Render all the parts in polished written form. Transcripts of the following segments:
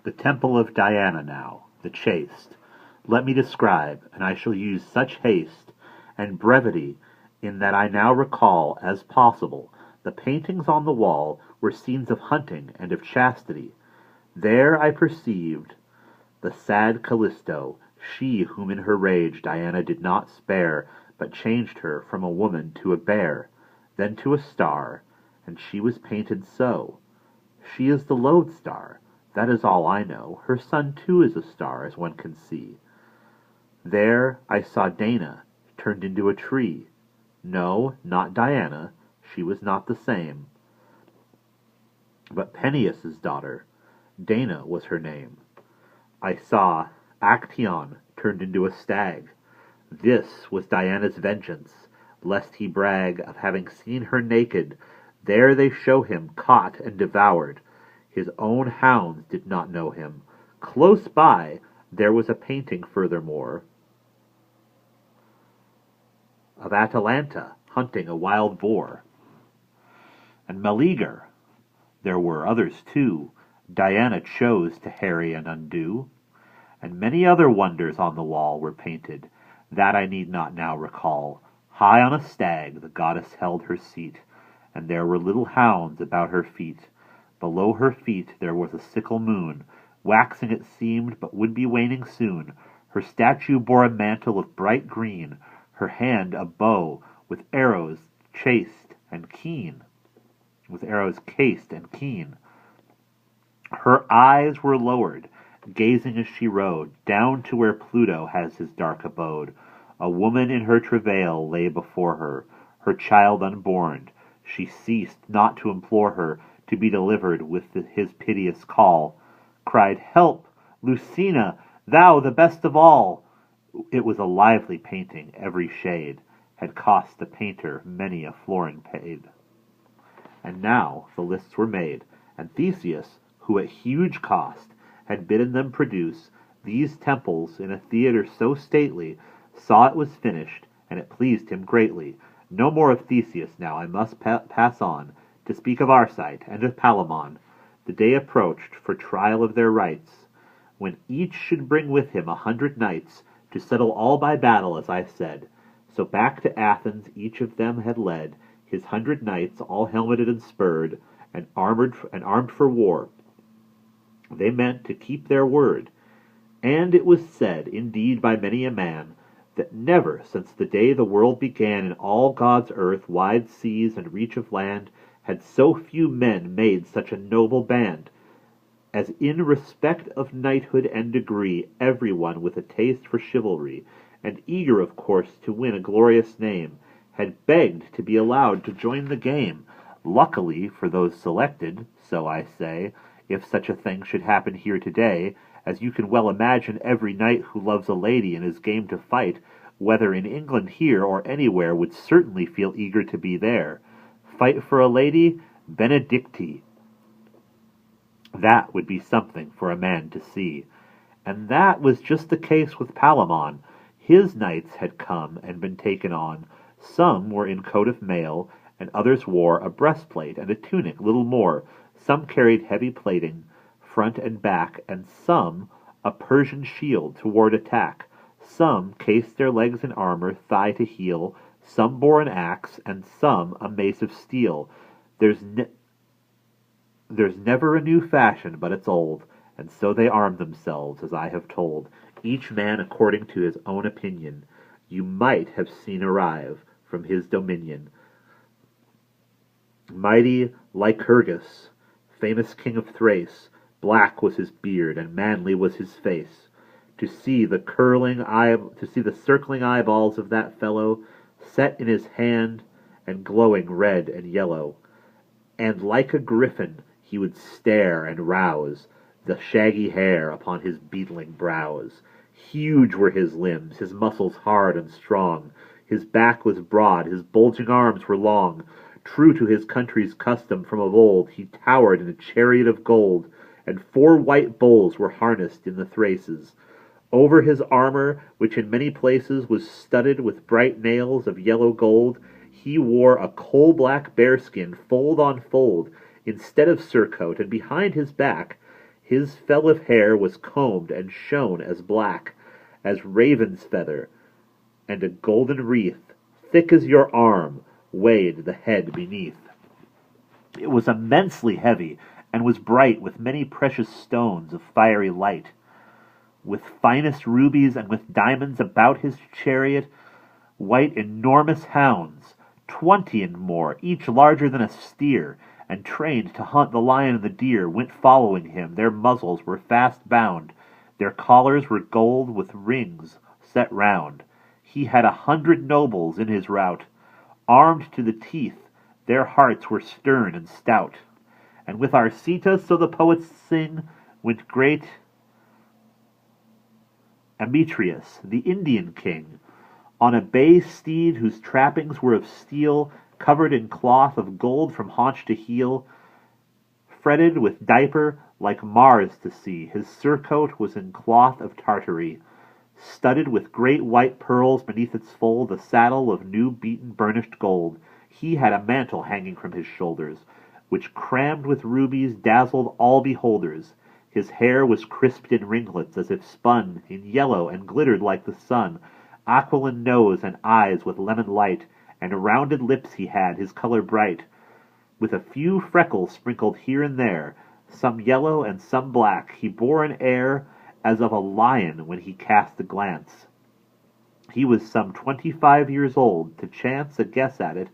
The temple of Diana now, the chaste. Let me describe, and I shall use such haste and brevity in that I now recall, as possible, the paintings on the wall were scenes of hunting and of chastity. There I perceived the sad Callisto, she whom in her rage Diana did not spare, but changed her from a woman to a bear, then to a star, and she was painted so. She is the lodestar, that is all I know. Her son too is a star, as one can see. There I saw Dana, turned into a tree. No, not Diana, she was not the same, but Peneus's daughter. Dana was her name. I saw Actaeon turned into a stag. This was Diana's vengeance, lest he brag of having seen her naked. There they show him caught and devoured. His own hounds did not know him. Close by there was a painting furthermore of Atalanta hunting a wild boar. And Meleager, there were others too, Diana chose to harry and undo. And many other wonders on the wall were painted, that I need not now recall. High on a stag the goddess held her seat, and there were little hounds about her feet. Below her feet there was a sickle moon, waxing it seemed, but would be waning soon. Her statue bore a mantle of bright green, her hand a bow with arrows chased and keen. With arrows cased and keen. Her eyes were lowered, gazing as she rode, down to where Pluto has his dark abode. A woman in her travail lay before her, her child unborn. She ceased not to implore her to be delivered with his piteous call. Cried, "Help, Lucina, thou the best of all!" It was a lively painting, every shade had cost the painter many a florin paid. And now the lists were made, and Theseus, who at huge cost had bidden them produce these temples in a theatre so stately, saw it was finished, and it pleased him greatly. No more of Theseus now, I must pass on, to speak of Arcite and of Palamon. The day approached for trial of their rights, when each should bring with him 100 knights, to settle all by battle, as I said. So back to Athens each of them had led his 100 knights, all helmeted and spurred, and armed for war. They meant to keep their word. And it was said, indeed, by many a man, that never since the day the world began in all God's earth, wide seas and reach of land, had so few men made such a noble band, as in respect of knighthood and degree, every one with a taste for chivalry, and eager, of course, to win a glorious name, had begged to be allowed to join the game. Luckily for those selected, so I say, if such a thing should happen here today, as you can well imagine every knight who loves a lady and is game to fight, whether in England here or anywhere, would certainly feel eager to be there. Fight for a lady? Benedicti. That would be something for a man to see. And that was just the case with Palamon. His knights had come and been taken on. Some were in coat of mail, and others wore a breastplate and a tunic, little more. Some carried heavy plating, front and back, and some a Persian shield to ward attack. Some cased their legs in armor, thigh to heel. Some bore an axe, and some a mace of steel. There's never a new fashion but it's old, and so they armed themselves, as I have told, each man according to his own opinion. You might have seen arrive from his dominion mighty Lycurgus, famous king of Thrace. Black was his beard, and manly was his face. To see the circling eyeballs of that fellow, set in his hand, and glowing red and yellow. And like a griffin he would stare and rouse the shaggy hair upon his beetling brows. Huge were his limbs, his muscles hard and strong. His back was broad, his bulging arms were long. True to his country's custom from of old, he towered in a chariot of gold, and 4 white bulls were harnessed in the Thraces. Over his armor, which in many places was studded with bright nails of yellow gold, he wore a coal-black bearskin, fold on fold, instead of surcoat, and behind his back His fell of hair was combed and shone as black as raven's feather, and a golden wreath, thick as your arm, weighed the head beneath. It was immensely heavy, and was bright with many precious stones of fiery light, with finest rubies and with diamonds about his chariot, white enormous hounds, 20 and more, each larger than a steer, and trained to hunt the lion and the deer, went following him. Their muzzles were fast bound, their collars were gold with rings set round. He had 100 nobles in his rout, armed to the teeth, their hearts were stern and stout. And with Arcita, so the poets sing, went great Emetrius, the Indian king, on a bay steed whose trappings were of steel, covered in cloth of gold from haunch to heel, fretted with diaper like Mars to see. His surcoat was in cloth of Tartary, studded with great white pearls beneath its fold, a saddle of new beaten burnished gold. He had a mantle hanging from his shoulders, which crammed with rubies dazzled all beholders. His hair was crisped in ringlets, as if spun in yellow, and glittered like the sun. Aquiline nose and eyes with lemon light, and rounded lips he had, his color bright, with a few freckles sprinkled here and there, some yellow and some black. He bore an air as of a lion when he cast a glance. He was some 25 years old. To chance a guess at it,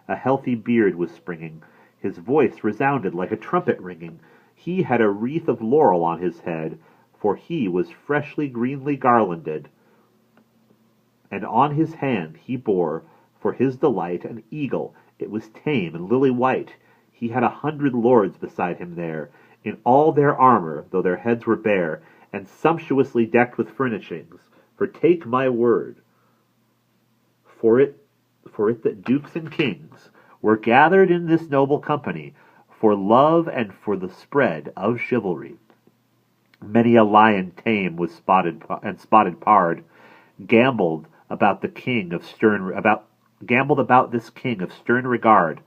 a healthy beard was springing. His voice resounded like a trumpet ringing. He had a wreath of laurel on his head, for he was freshly greenly garlanded. And on his hand he bore, for his delight, an eagle. It was tame and lily-white. He had 100 lords beside him there, in all their armor, though their heads were bare, and sumptuously decked with furnishings. For take my word, for it that dukes and kings were gathered in this noble company, for love and for the spread of chivalry. Many a lion tame was spotted pard, gambled about this king of stern regard,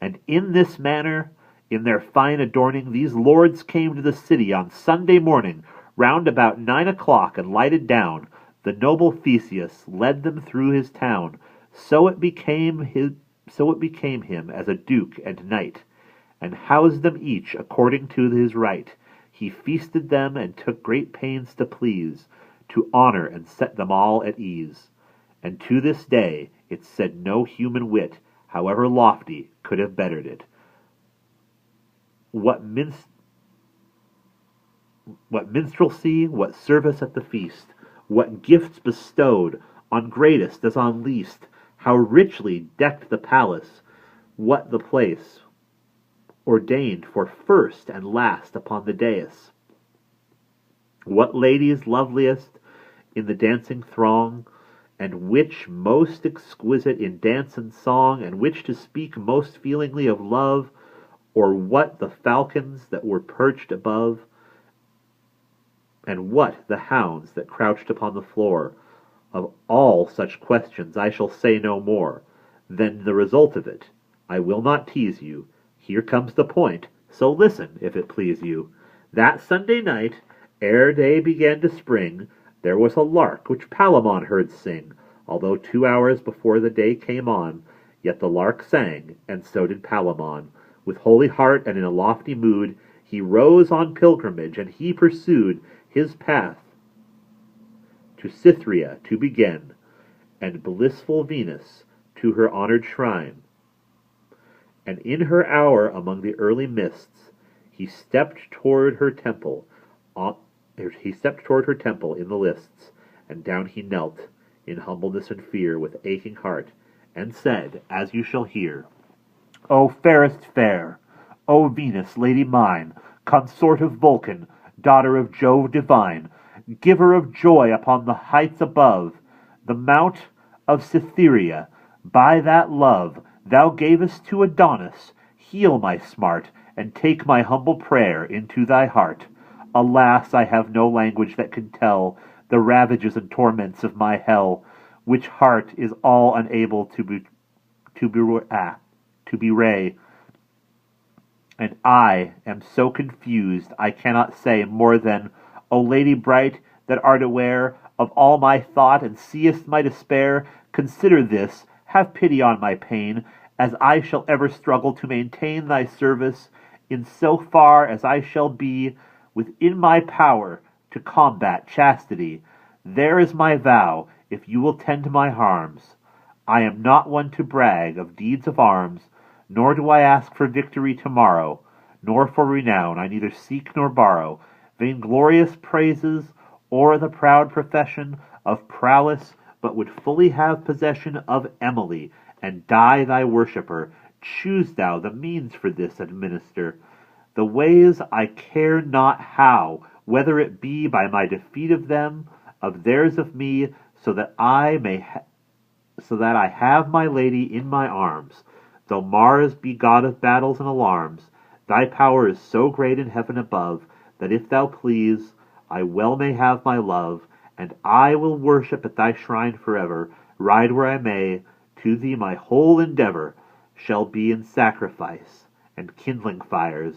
and in this manner, in their fine adorning, these lords came to the city on Sunday morning, round about 9 o'clock, and lighted down. The noble Theseus led them through his town, so it became him as a duke and knight, and housed them each according to his right. He feasted them and took great pains to please, to honor and set them all at ease. And to this day it's said no human wit, however lofty, could have bettered it. What minstrelsy, what service at the feast, what gifts bestowed on greatest as on least, how richly decked the palace, what the place ordained for first and last upon the dais. What ladies loveliest in the dancing throng, and which most exquisite in dance and song, and which to speak most feelingly of love, or what the falcons that were perched above, and what the hounds that crouched upon the floor. Of all such questions I shall say no more. Then the result of it, I will not tease you. Here comes the point, so listen, if it please you. That Sunday night, ere day began to spring, there was a lark which Palamon heard sing. Although 2 hours before the day came on, yet the lark sang, and so did Palamon. With holy heart and in a lofty mood, he rose on pilgrimage, and he pursued his path to Cythera to begin, and blissful Venus to her honored shrine. And in her hour among the early mists, he stepped toward her temple in the lists, and down he knelt, in humbleness and fear, with aching heart, and said, as you shall hear, O fairest fair, O Venus, lady mine, consort of Vulcan, daughter of Jove divine, giver of joy upon the heights above, the mount of Cytherea, by that love thou gavest to Adonis, heal my smart, and take my humble prayer into thy heart. Alas, I have no language that can tell the ravages and torments of my hell, which heart is all unable to bewray. And I am so confused I cannot say more than, O Lady bright, that art aware of all my thought and seest my despair, consider this, have pity on my pain, as I shall ever struggle to maintain thy service, in so far as I shall be within my power to combat chastity. There is my vow, if you will tend my harms. I am not one to brag of deeds of arms, nor do I ask for victory tomorrow, nor for renown I neither seek nor borrow, vainglorious praises, or the proud profession of prowess, but would fully have possession of Emily, and die thy worshipper. Choose thou the means for this administer. The ways I care not how, whether it be by my defeat of them, of theirs of me, so that I have my lady in my arms. Though Mars be god of battles and alarms, thy power is so great in heaven above, that if thou please, I well may have my love, and I will worship at thy shrine forever, ride where I may, to thee my whole endeavor shall be in sacrifice, and kindling fires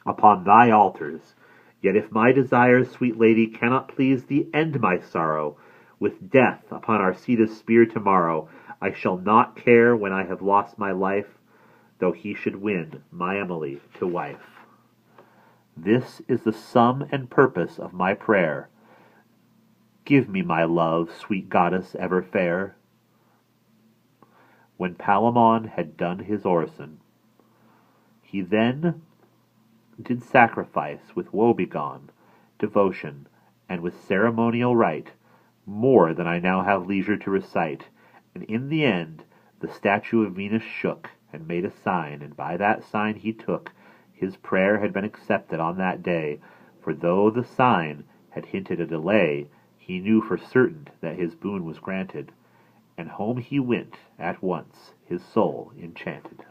upon thy altars. Yet if my desires, sweet lady, cannot please thee, end my sorrow. With death upon Arceda's spear tomorrow, I shall not care when I have lost my life, though he should win my Emily to wife. This is the sum and purpose of my prayer. Give me my love, sweet goddess ever fair. When Palamon had done his orison, he then did sacrifice with woebegone devotion, and with ceremonial rite, more than I now have leisure to recite. And in the end the statue of Venus shook, and made a sign, and by that sign he took. His prayer had been accepted on that day, for though the sign had hinted a delay, he knew for certain that his boon was granted, and home he went at once, his soul enchanted.